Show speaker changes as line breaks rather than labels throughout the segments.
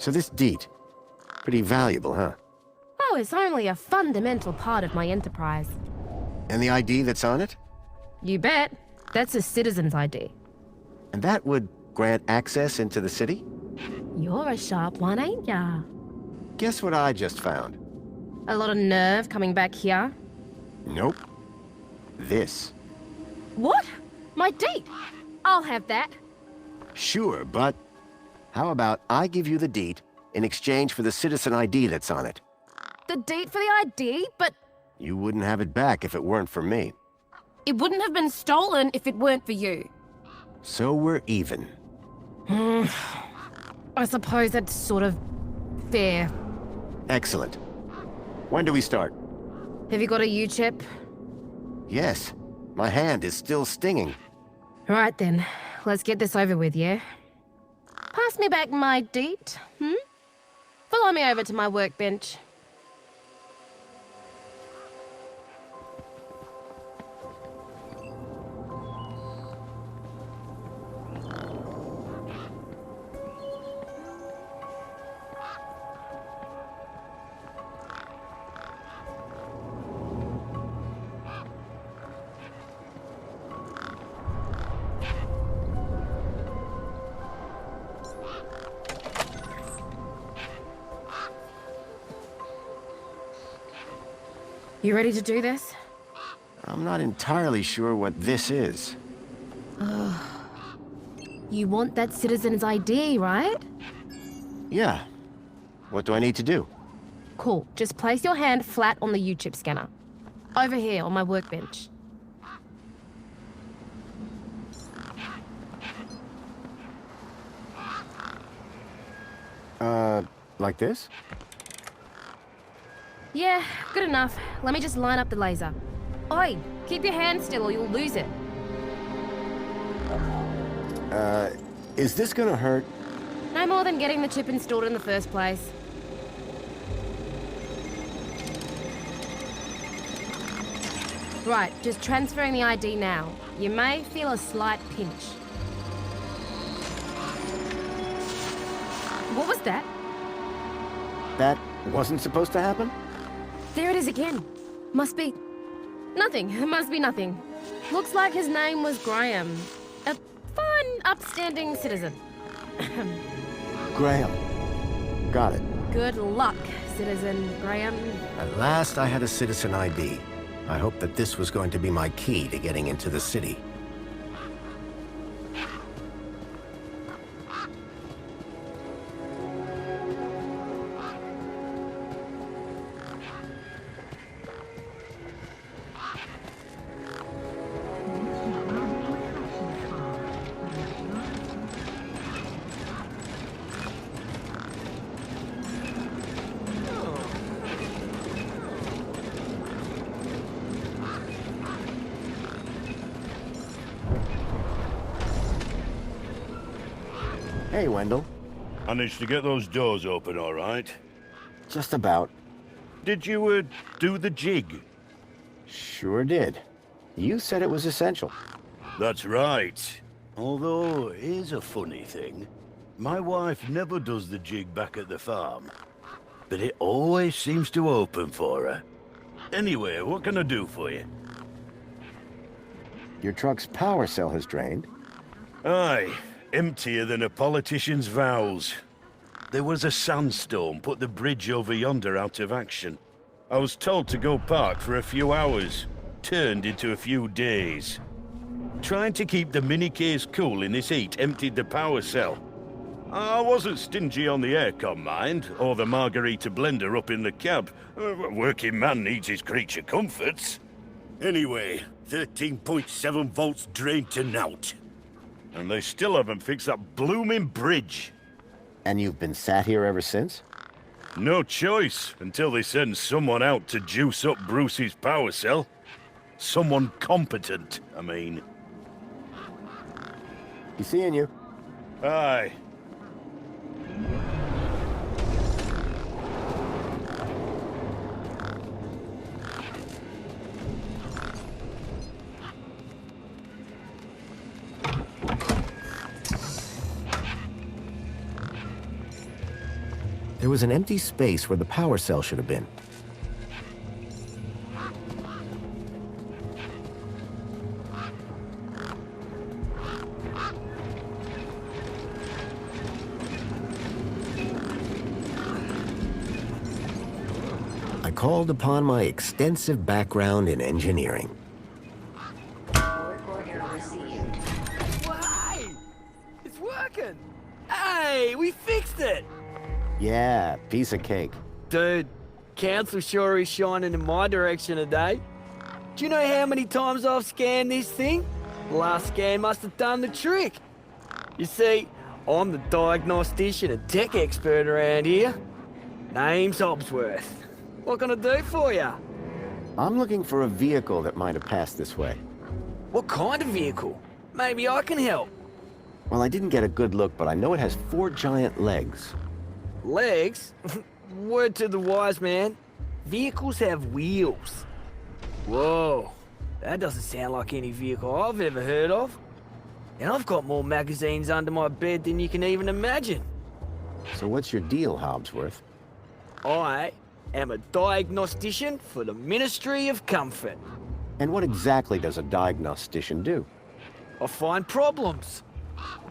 So this deed, pretty valuable, huh?
Oh, it's only a fundamental part of my enterprise.
And the ID that's on it?
You bet. That's a citizen's ID.
And that would grant access into the city?
You're a sharp one, ain't ya?
Guess what I just found?
A lot of nerve coming back here.
Nope. This.
What? My deed? I'll have that.
Sure, but how about I give you the deed in exchange for the citizen ID that's on it?
The deed for the ID? But
You wouldn't have it back if it weren't for me.
it wouldn't have been stolen if it weren't for you.
So we're even.
I suppose that's sort of fair.
Excellent. When do we start?
Have you got a U-chip?
Yes. My hand is still stinging.
Right then, let's get this over with, yeah? Pass me back my deed, Follow me over to my workbench. You ready to do this?
I'm not entirely sure what this is.
You want that citizen's ID, right?
Yeah. What do I need to do?
Cool. Just place your hand flat on the U-chip scanner. Over here on my workbench.
Like this?
Yeah, good enough. Let me just line up the laser. Oi, keep your hand still or you'll lose it.
Is this gonna hurt?
No more than getting the chip installed in the first place. Right, just transferring the ID now. You may feel a slight pinch. What was that?
That wasn't supposed to happen?
There it is again. Must be... nothing. It must be nothing. Looks like his name was Graham. A fine, upstanding citizen.
Graham. Got it.
Good luck, Citizen Graham.
At last I had a citizen ID. I hoped that this was going to be my key to getting into the city. Hey, Wendell.
Managed to get those doors open all right?
Just about.
Did you, do the jig?
Sure did. You said it was essential.
That's right. Although, here's a funny thing. My wife never does the jig back at the farm. But it always seems to open for her. Anyway, what can I do for you?
Your truck's power cell has drained.
Aye, emptier than a politician's vows. There was a sandstorm put the bridge over yonder out of action. I was told to go park for a few hours. Turned into a few days. Trying to keep the mini case cool in this heat emptied the power cell. I wasn't stingy on the aircon, mind, or the margarita blender up in the cab. A working man needs his creature comforts. Anyway, 13.7 volts drained to nought. And they still haven't fixed that blooming bridge.
And you've been sat here ever since?
No choice, until they send someone out to juice up Bruce's power cell. Someone competent, I mean.
He's seeing you.
Aye.
There was an empty space where the power cell should have been. I called upon my extensive background in engineering.
Order received.
Why? It's working! Hey, we fixed it!
Yeah, piece of cake.
Dude, Council sure is shining in my direction today. Do you know how many times I've scanned this thing? The last scan must have done the trick. You see, I'm the diagnostician and tech expert around here. Name's Hobsworth. What can I do for you?
I'm looking for a vehicle that might have passed this way.
What kind of vehicle? Maybe I can help.
Well, I didn't get a good look, but I know it has 4 giant legs.
Legs? Word to the wise man. Vehicles have wheels. Whoa, that doesn't sound like any vehicle I've ever heard of. And I've got more magazines under my bed than you can even imagine.
So what's your deal, Hobsworth?
I am a diagnostician for the Ministry of Comfort.
And what exactly does a diagnostician do?
I find problems.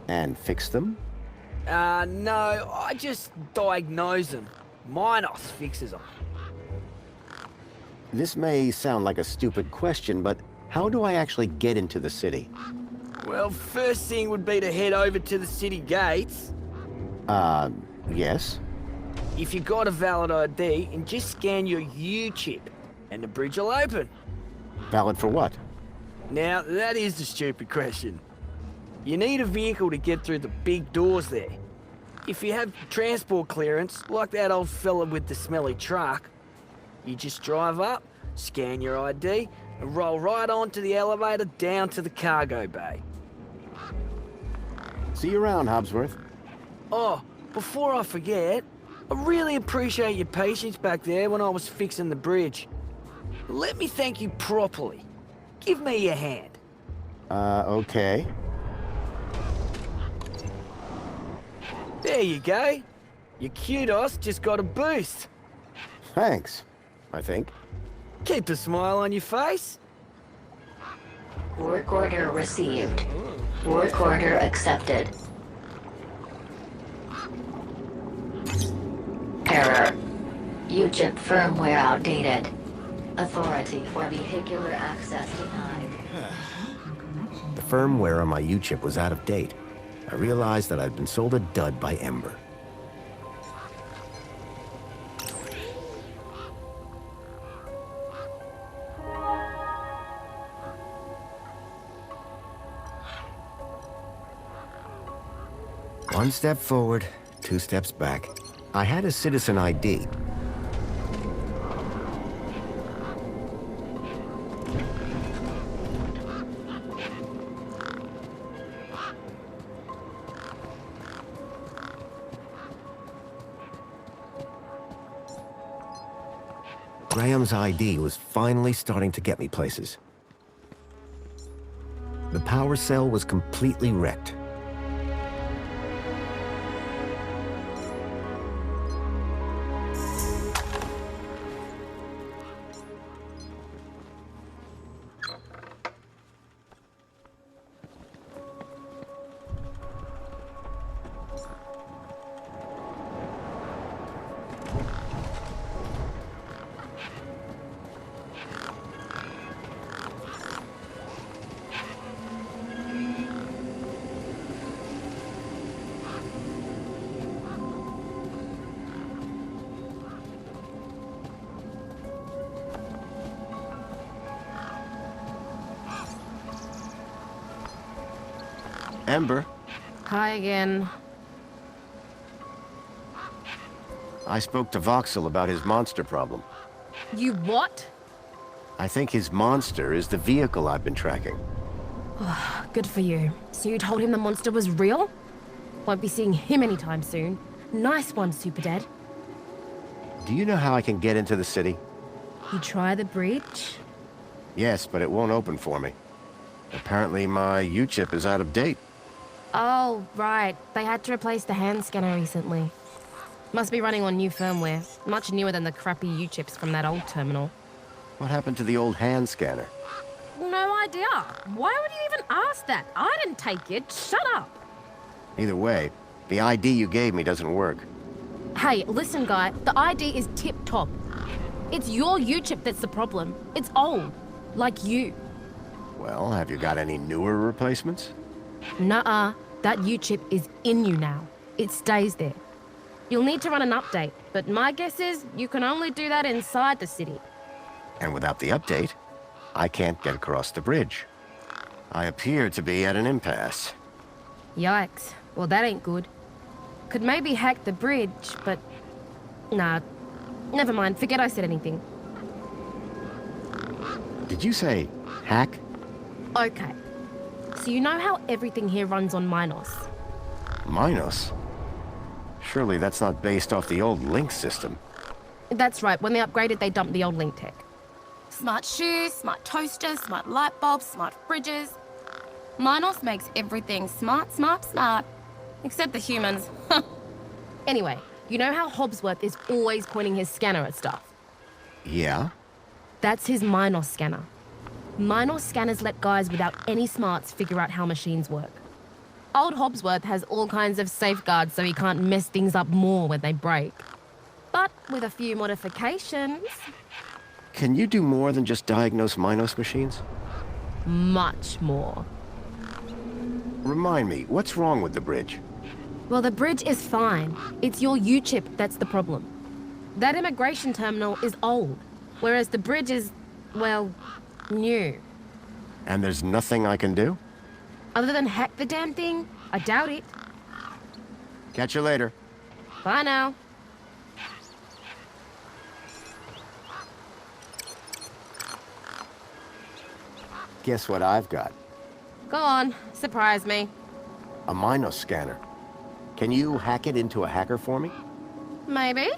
And fix them?
No, I just diagnose them. Minos fixes them.
This may sound like a stupid question, but how do I actually get into the city?
Well, first thing would be to head over to the city gates.
Yes?
If you got a valid ID, and just scan your U-chip, and the bridge will open.
Valid for what?
Now, that is the stupid question. You need a vehicle to get through the big doors there. If you have transport clearance, like that old fella with the smelly truck, you just drive up, scan your ID, and roll right onto the elevator down to the cargo bay.
See you around, Hobsworth.
Oh, before I forget, I really appreciate your patience back there when I was fixing the bridge. Let me thank you properly. Give me your hand.
Okay.
There you go. Your kudos just got a boost.
Thanks, I think.
Keep a smile on your face.
Work order received. Work order accepted. Error. UChip firmware outdated. Authority for vehicular access denied.
The firmware on my U-chip was out of date. I realized that I'd been sold a dud by Ember. One step forward, 2 steps back. I had a citizen ID. Graham's ID was finally starting to get me places. The power cell was completely wrecked. Ember,
Hi again.
I spoke to Voxel about his monster problem.
You what?
I think his monster is the vehicle I've been tracking.
Good for you. So you told him the monster was real? Won't be seeing him anytime soon. Nice one, Super Dad.
Do you know how I can get into the city?
You try the bridge?
Yes, but it won't open for me. Apparently my U-chip is out of date.
Oh, right. They had to replace the hand scanner recently. Must be running on new firmware, much newer than the crappy U-chips from that old terminal.
What happened to the old hand scanner?
No idea. Why would you even ask that? I didn't take it. Shut up.
Either way, the ID you gave me doesn't work.
Hey, listen, guy. The ID is tip-top. It's your U-chip that's the problem. It's old. Like you.
Well, have you got any newer replacements?
Nuh-uh. That U-chip is in you now. It stays there. You'll need to run an update, but my guess is you can only do that inside the city.
And without the update, I can't get across the bridge. I appear to be at an impasse.
Yikes. Well, that ain't good. Could maybe hack the bridge, but... Nah. Never mind. Forget I said anything.
Did you say hack?
Okay. So you know how everything here runs on Minos?
Minos? Surely that's not based off the old Link system.
That's right. When they upgraded, they dumped the old Link tech. Smart shoes, smart toasters, smart light bulbs, smart fridges. Minos makes everything smart, smart, smart. Except the humans. Anyway, you know how Hobbsworth is always pointing his scanner at stuff?
Yeah?
That's his Minos scanner. Minos scanners let guys without any smarts figure out how machines work. Old Hobbsworth has all kinds of safeguards so he can't mess things up more when they break. But with a few modifications...
Can you do more than just diagnose Minos machines?
Much more.
Remind me, what's wrong with the bridge?
Well, the bridge is fine. It's your U-chip that's the problem. That immigration terminal is old, whereas the bridge is, well, new.
And there's nothing I can do?
Other than hack the damn thing, I doubt it.
Catch you later.
Bye now.
Guess what I've got?
Go on, surprise me.
A Minos scanner. Can you hack it into a hacker for me?
Maybe.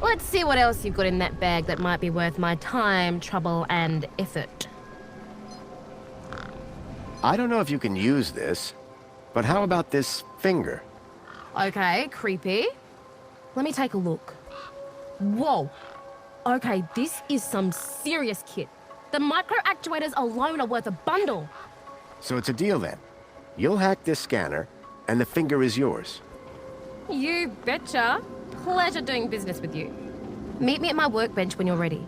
Let's see what else you've got in that bag that might be worth my time, trouble, and effort.
I don't know if you can use this, but how about this finger?
Okay, creepy. Let me take a look. Whoa. Okay, this is some serious kit. The micro actuators alone are worth a bundle.
So it's a deal then. You'll hack this scanner, and the finger is yours.
You betcha. Pleasure doing business with you. Meet me at my workbench when you're ready.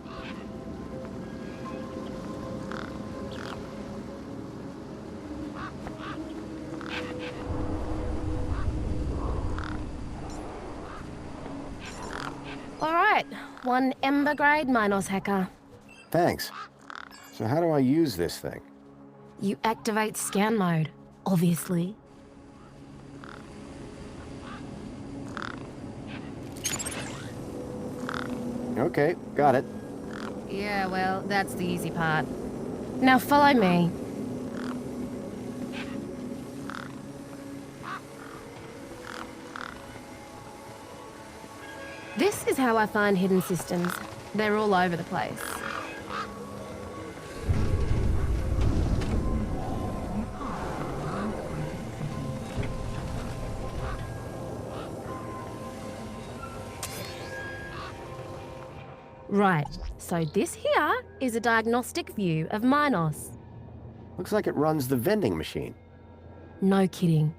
All right, one Ember grade Minos hacker.
Thanks. So how do I use this thing?
You activate scan mode, obviously.
Okay, got it.
Yeah, well, that's the easy part. Now follow me. This is how I find hidden systems. They're all over the place. Right, so this here is a diagnostic view of Minos.
Looks like it runs the vending machine.
No kidding.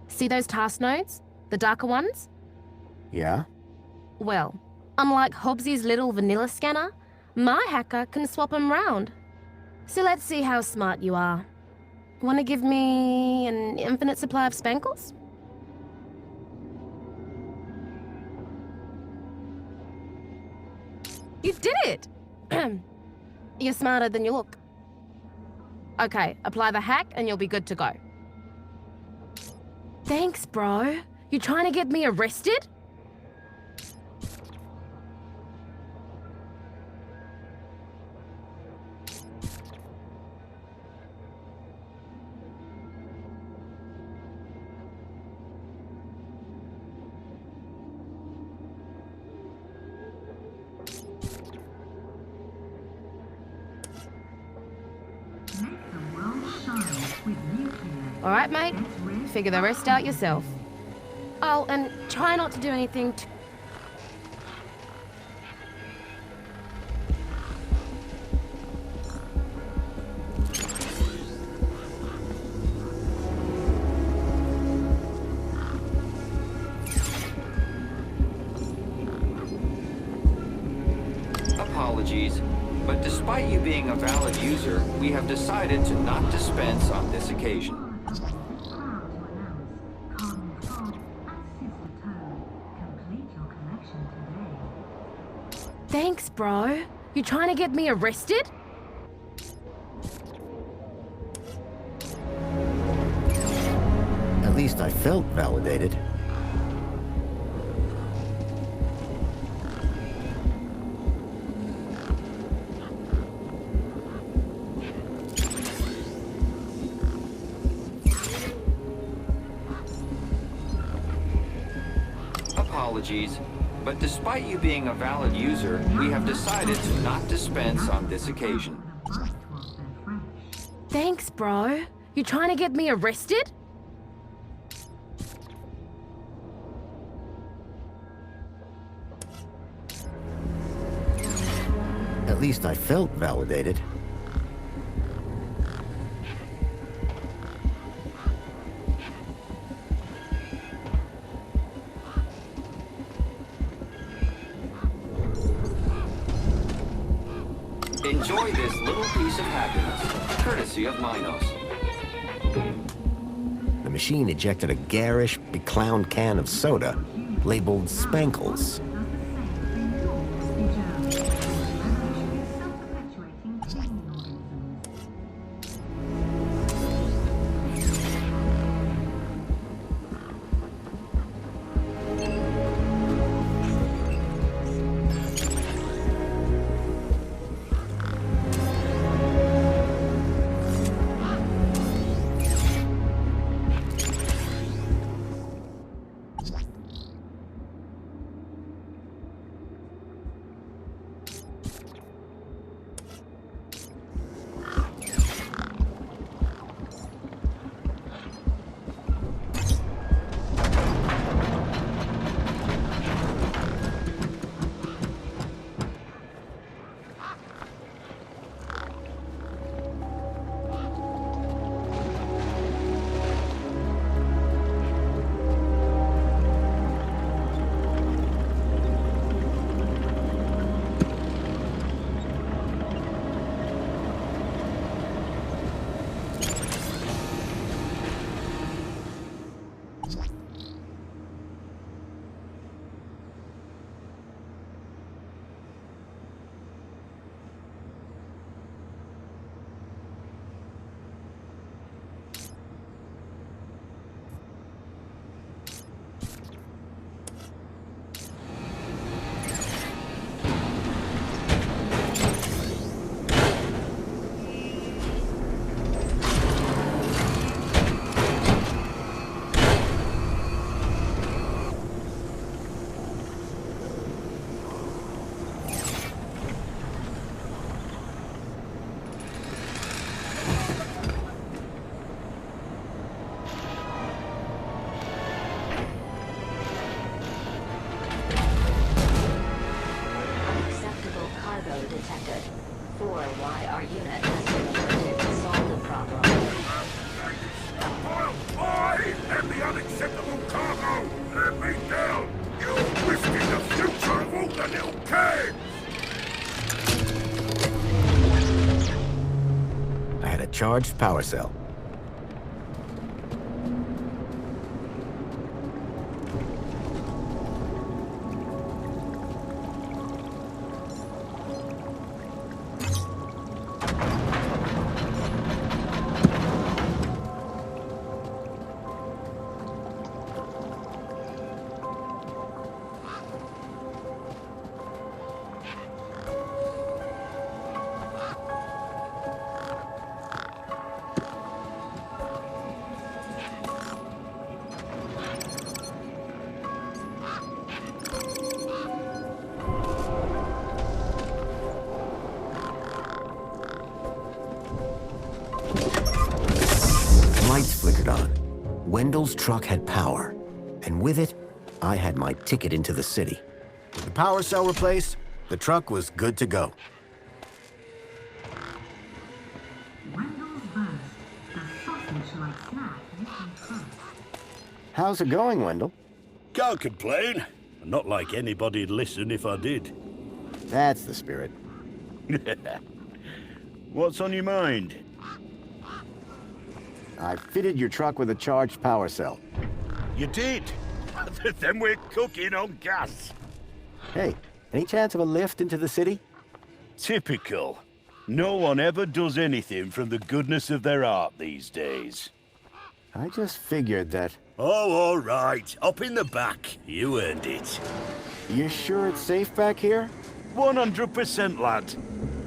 See those task nodes? The darker ones?
Yeah?
Well, unlike Hobbsy's little vanilla scanner, my hacker can swap them round. So let's see how smart you are. Want to give me an infinite supply of spankles? You did it! You're smarter than you look. Okay, apply the hack and you'll be good to go. Thanks, bro. You trying to get me arrested? All right, mate. Figure the rest out yourself. Oh, and try not to do anything too...
Apologies, but despite you being a valid user, we have decided to not dispense on this occasion.
Thanks, bro. You trying to get me arrested?
At least I felt validated.
Apologies, but despite you being a valid user, we have decided to not dispense on this occasion.
Thanks, bro. You trying to get me arrested?
At least I felt validated.
Enjoy this little piece of happiness, courtesy of Minos.
The machine ejected a garish, beclowned can of soda, labeled Spankles.
Unacceptable cargo detected. 4Y, our unit has been alerted to solve the problem.
I am the unacceptable cargo! Let me down! You're risking the future of all the little kids!
I had a charged power cell. Lights flickered on. Wendell's truck had power. And with it, I had my ticket into the city. With the power cell replaced, the truck was good to go.
Wendell's Burst, the sausage-like snack you can trust.
How's it going, Wendell?
Can't complain. Not like anybody'd listen if I did.
That's the spirit.
What's on your mind?
I fitted your truck with a charged power cell.
You did? Then we're cooking on gas.
Hey, any chance of a lift into the city?
Typical. No one ever does anything from the goodness of their heart these days.
I just figured that...
Oh, all right. Up in the back. You earned it.
You sure it's safe back here?
100%, lad.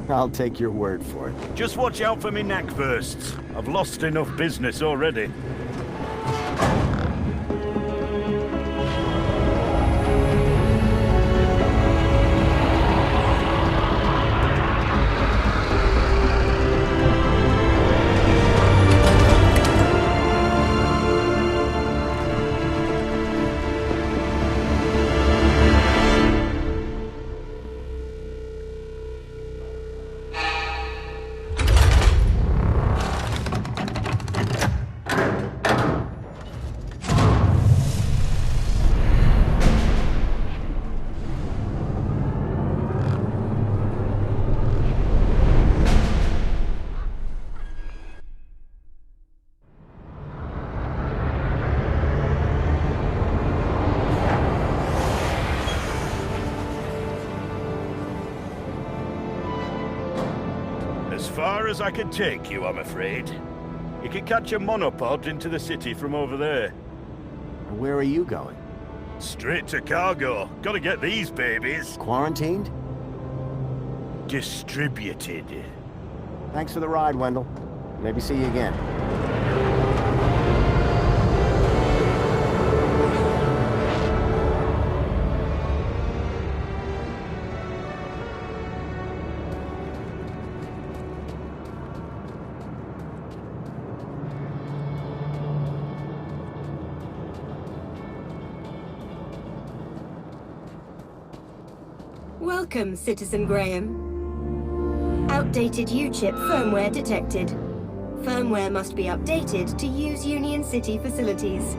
I'll take your word for it.
Just watch out for me neck bursts. I've lost enough business already. As far as I can take you, I'm afraid. You can catch a monopod into the city from over there.
Where are you going?
Straight to cargo. Gotta get these babies
Quarantined?
distributed.
Thanks for the ride, Wendell. Maybe see you again.
Welcome, Citizen Graham. Outdated U-chip firmware detected. Firmware must be updated to use Union City facilities.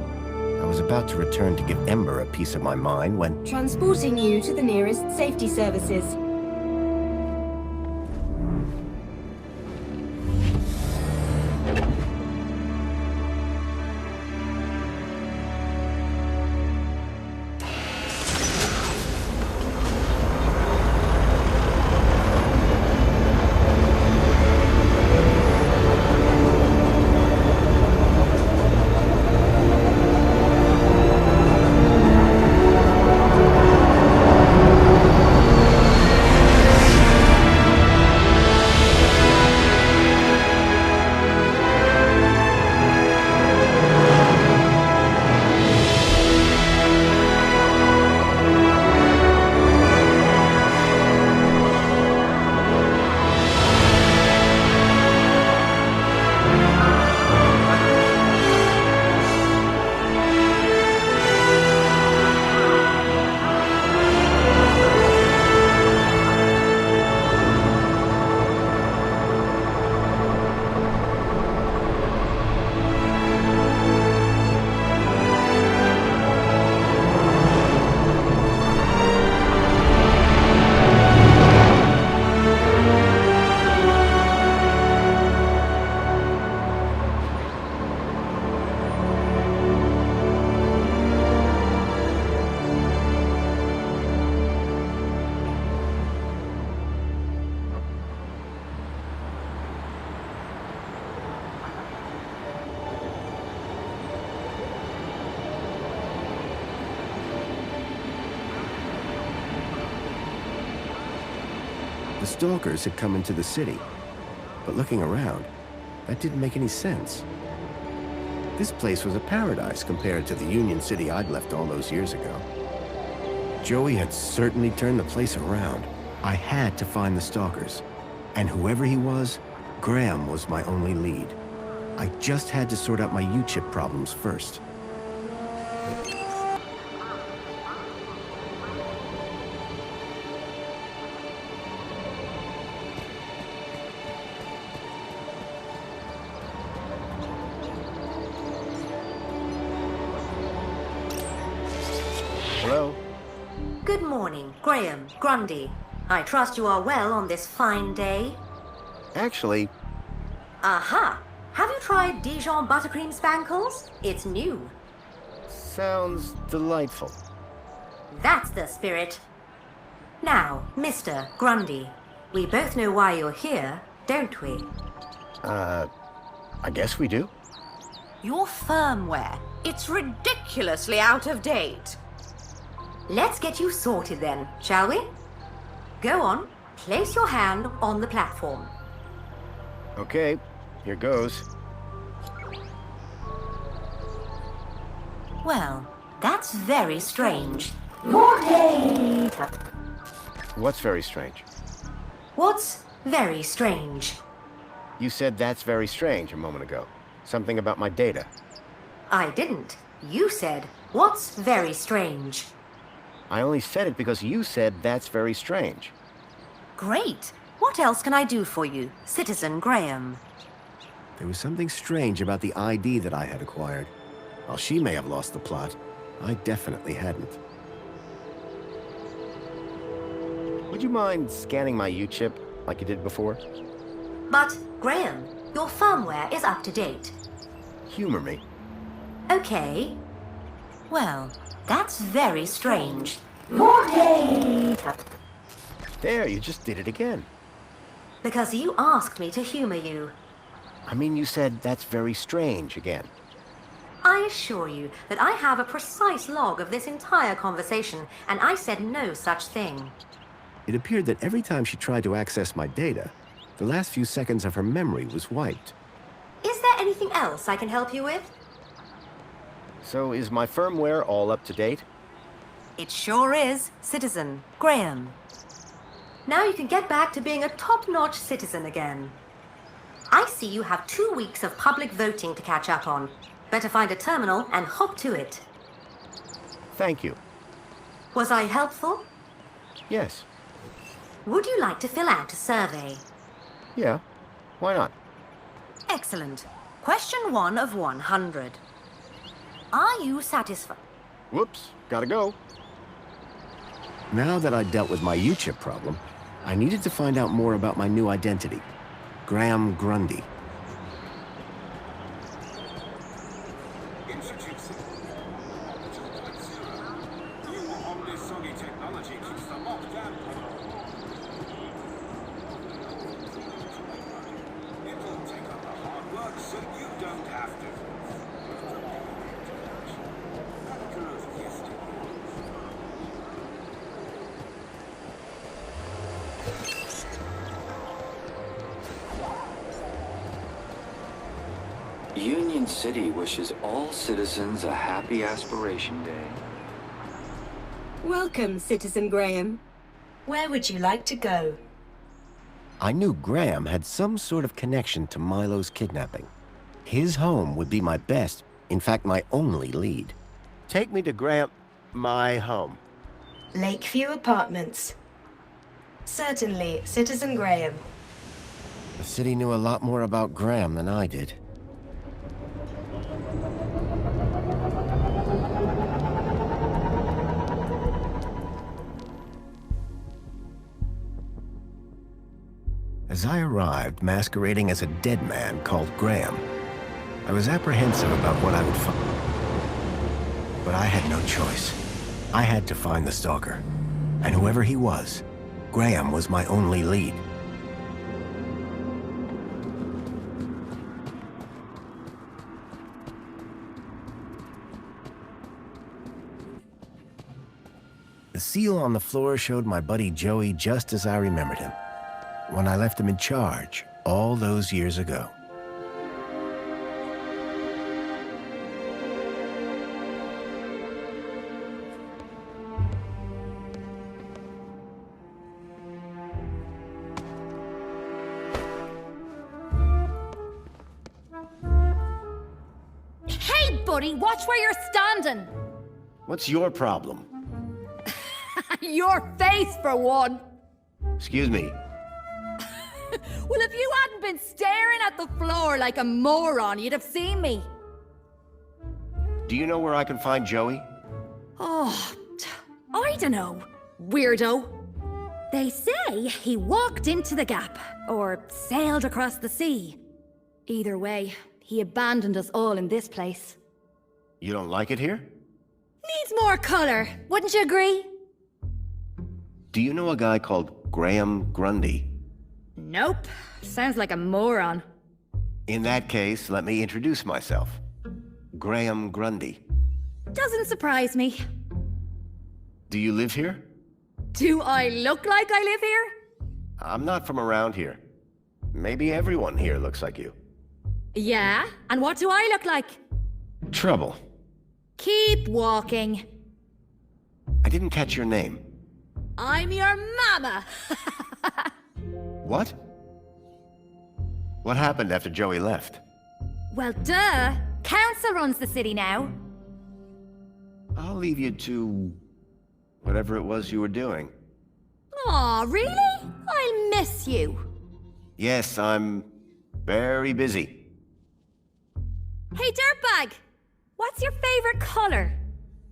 I was about to return to give Ember a piece of my mind when...
Transporting you to the nearest safety services.
The stalkers had come into the city. But looking around, that didn't make any sense. This place was a paradise compared to the Union City I'd left all those years ago. Joey had certainly turned the place around. I had to find the stalkers. And whoever he was, Graham was my only lead. I just had to sort out my U-chip problems first. Hello?
Good morning, Graham, Grundy. I trust you are well on this fine day.
Actually,
Aha! Have you tried Dijon buttercream spankles? It's new.
sounds delightful.
That's the spirit. Now, Mr. Grundy, we both know why you're here, don't we?
I guess we do.
Your firmware. It's ridiculously out of date. Let's get you sorted then, shall we? Go on, place your hand on the platform.
Okay, here goes.
Well, that's very strange.
What's very strange?
What's very strange?
You said that's very strange a moment ago. Something about my data.
I didn't. You said, what's very strange?
I only said it because you said that's very strange.
Great. What else can I do for you, Citizen Graham?
There was something strange about the ID that I had acquired. While she may have lost the plot, I definitely hadn't. Would you mind scanning my U-chip like you did before?
But, Graham, your firmware is up to date.
Humor me.
Okay. Well, that's very strange.
There, you just did it again.
Because you asked me to humor you.
I mean, you said that's very strange again.
I assure you that I have a precise log of this entire conversation, and I said no such thing.
It appeared that every time she tried to access my data, the last few seconds of her memory was wiped.
Is there anything else I can help you with?
So is my firmware all up to date?
It sure is, Citizen Graham. Now you can get back to being a top-notch citizen again. I see you have 2 weeks of public voting to catch up on. Better find a terminal and hop to it.
Thank you.
Was I helpful?
Yes.
Would you like to fill out a survey?
Yeah. Why not?
Excellent. Question 1 of 100. Are you satisfied?
Whoops. Gotta go. Now that I'd dealt with my U-chip problem, I needed to find out more about my new identity. Graham Grundy.
Introducing New Omnisoggy technology keeps the lockdown. It'll take up the hard work so you don't have to.
Union City wishes all citizens a happy Aspiration Day.
Welcome, Citizen Graham. Where would you like to go?
I knew Graham had some sort of connection to Milo's kidnapping. His home would be my best, in fact, my only lead. Take me to Graham... my home.
Lakeview Apartments. Certainly, Citizen Graham.
The city knew a lot more about Graham than I did. As I arrived, masquerading as a dead man called Graham, I was apprehensive about what I would find. But I had no choice. I had to find the stalker. And whoever he was, Graham was my only lead. The seal on the floor showed my buddy Joey just as I remembered him, when I left him in charge all those years ago.
Hey, buddy, watch where you're standing.
What's your problem?
Your face, for one.
Excuse me.
Well, if you hadn't been staring at the floor like a moron, you'd have seen me.
Do you know where I can find Joey?
Oh,
I dunno, weirdo. They say he walked into the gap, or sailed across the sea. Either way, he abandoned us all in this place.
You don't like it here?
Needs more color, wouldn't you agree?
Do you know a guy called Graham Grundy?
Nope. Sounds like a moron.
In that case, let me introduce myself. Graham Grundy.
Doesn't surprise me.
Do you live here?
Do I look like I live here?
I'm not from around here. Maybe everyone here looks like you.
Yeah? And what do I look like?
Trouble.
Keep walking.
I didn't catch your name.
I'm your mama!
What? What happened after Joey left?
Well, duh! Council runs the city now.
I'll leave you to... whatever it was you were doing.
Aw, really? I'll miss you.
Yes, I'm... very busy.
Hey, Dirtbag! What's your favorite color?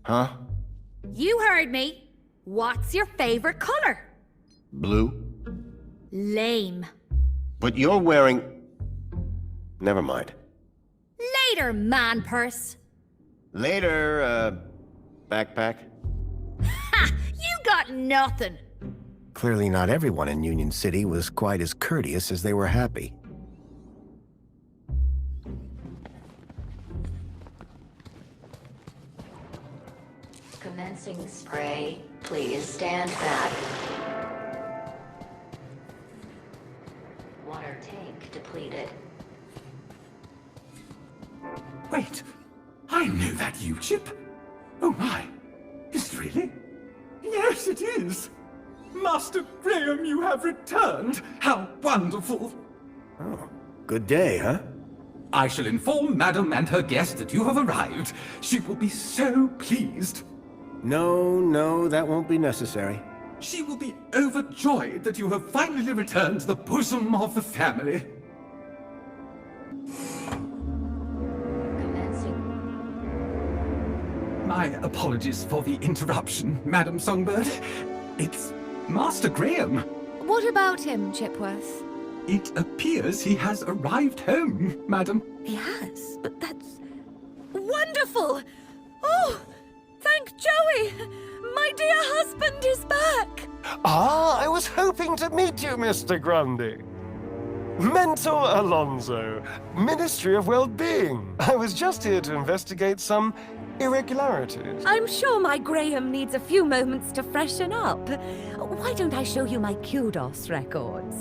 Huh?
You heard me. What's your favorite color?
Blue?
Lame.
But you're wearing... Never mind.
Later, man purse.
Later, backpack.
Ha! You got nothing.
Clearly not everyone in Union City was quite as courteous as they were happy.
Commencing spray. Please stand back. Water tank depleted.
Wait, I knew that U-chip. Oh my, is it really? Yes, it is. Master Graham, you have returned. How wonderful.
Oh, good day, huh?
I shall inform Madam and her guest that you have arrived. She will be so pleased.
No, that won't be necessary.
She will be overjoyed that you have finally returned to the bosom of the family. My apologies for the interruption, Madam Songbird. It's Master Graham.
What about him, Chipworth?
It appears he has arrived home, Madam.
He has, but that's... wonderful! Oh, thank Joey! My dear husband is back!
Ah, I was hoping to meet you, Mr. Grundy. Mentor Alonso, Ministry of Well-Being. I was just here to investigate some irregularities.
I'm sure my Graham needs a few moments to freshen up. Why don't I show you my kudos records?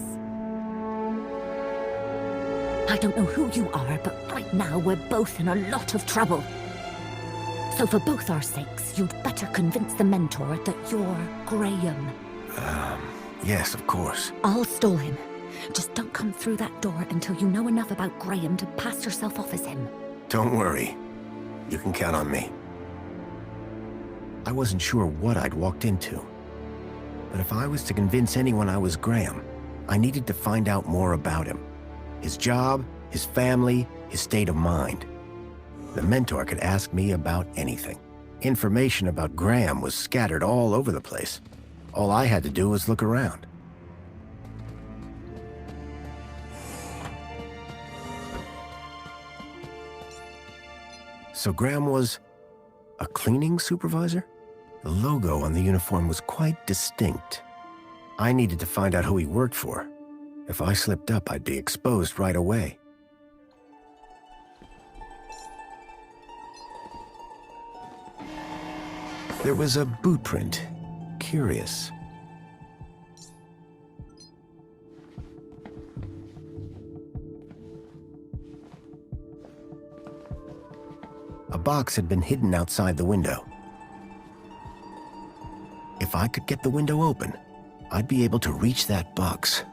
I don't know who you are, but right now we're both in a lot of trouble. So for both our sakes, you'd better convince the Mentor that you're Graham.
Yes, of course.
I'll stall him. Just don't come through that door until you know enough about Graham to pass yourself off as him.
Don't worry. You can count on me. I wasn't sure what I'd walked into. But if I was to convince anyone I was Graham, I needed to find out more about him. His job, his family, his state of mind. The Mentor could ask me about anything. Information about Graham was scattered all over the place. All I had to do was look around. So Graham was a cleaning supervisor? The logo on the uniform was quite distinct. I needed to find out who he worked for. If I slipped up, I'd be exposed right away. There was a boot print. Curious. A box had been hidden outside the window. If I could get the window open, I'd be able to reach that box.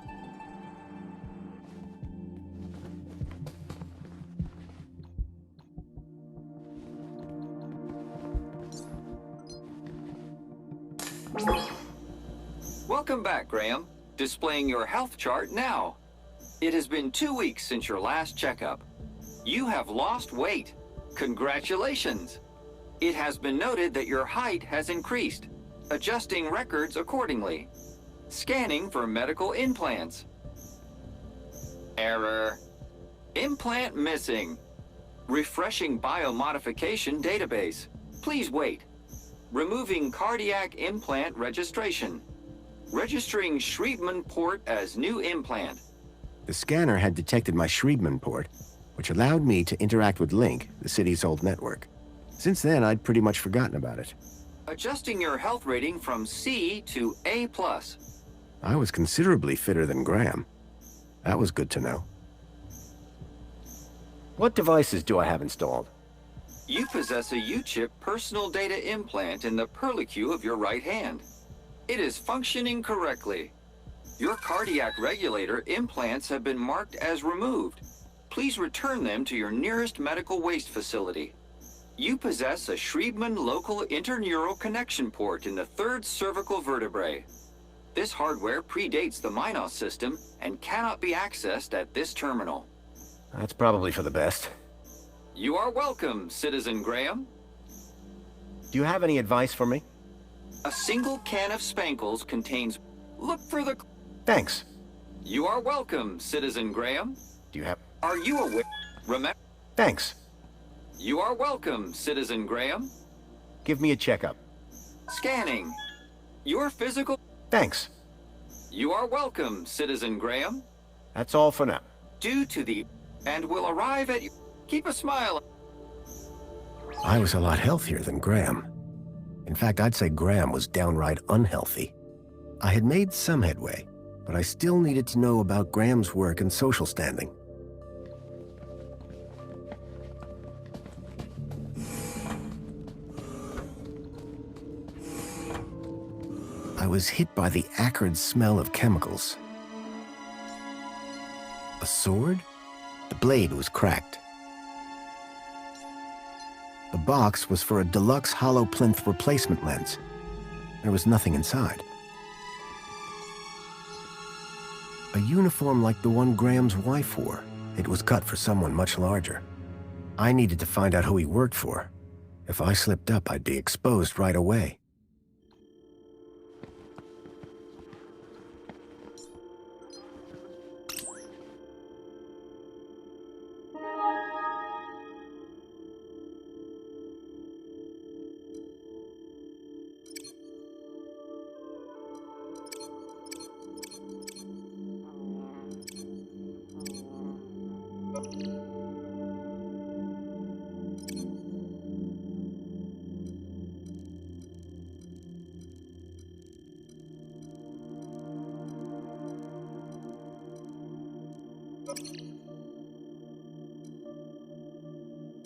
Welcome back, Graham. Displaying your health chart now. It has been 2 weeks since your last checkup. You have lost weight. Congratulations. It has been noted that your height has increased. Adjusting records accordingly. Scanning for medical implants. Error. Implant missing. Refreshing biomodification database. Please wait. Removing cardiac implant registration. Registering Schriebman port as new implant.
The scanner had detected my Schriebman port, which allowed me to interact with Link, the city's old network. Since then, I'd pretty much forgotten about it.
Adjusting your health rating from C to A+.
I was considerably fitter than Graham. That was good to know. What devices do I have installed?
You possess a U-chip personal data implant in the perlicue of your right hand. It is functioning correctly. Your cardiac regulator implants have been marked as removed. Please return them to your nearest medical waste facility. You possess a Schriebman local interneural connection port in the third cervical vertebrae. This hardware predates the Minos system and cannot be accessed at this terminal.
That's probably for the best.
You are welcome, Citizen Graham.
Do you have any advice for me?
A single can of Spankles contains... Look for the...
Thanks.
You are welcome, Citizen Graham.
Do you have...
Are you aware... Remember...
Thanks.
You are welcome, Citizen Graham.
Give me a checkup.
Scanning. Your physical...
Thanks.
You are welcome, Citizen Graham.
That's all for now.
Due to the... And will arrive at... Keep a smile.
I was a lot healthier than Graham. In fact, I'd say Graham was downright unhealthy. I had made some headway, but I still needed to know about Graham's work and social standing. I was hit by the acrid smell of chemicals. A sword? The blade was cracked. The box was for a deluxe hollow plinth replacement lens. There was nothing inside. A uniform like the one Graham's wife wore. It was cut for someone much larger. I needed to find out who he worked for. If I slipped up, I'd be exposed right away.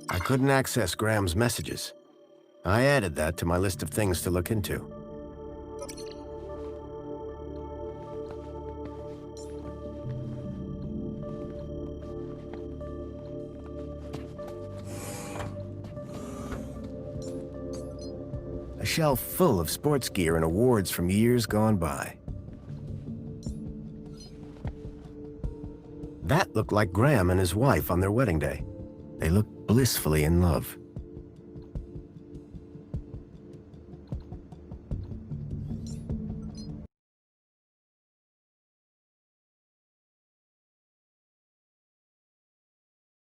I couldn't access Graham's messages. I added that to my list of things to look into. A shelf full of sports gear and awards from years gone by. That looked like Graham and his wife on their wedding day. They looked blissfully in love.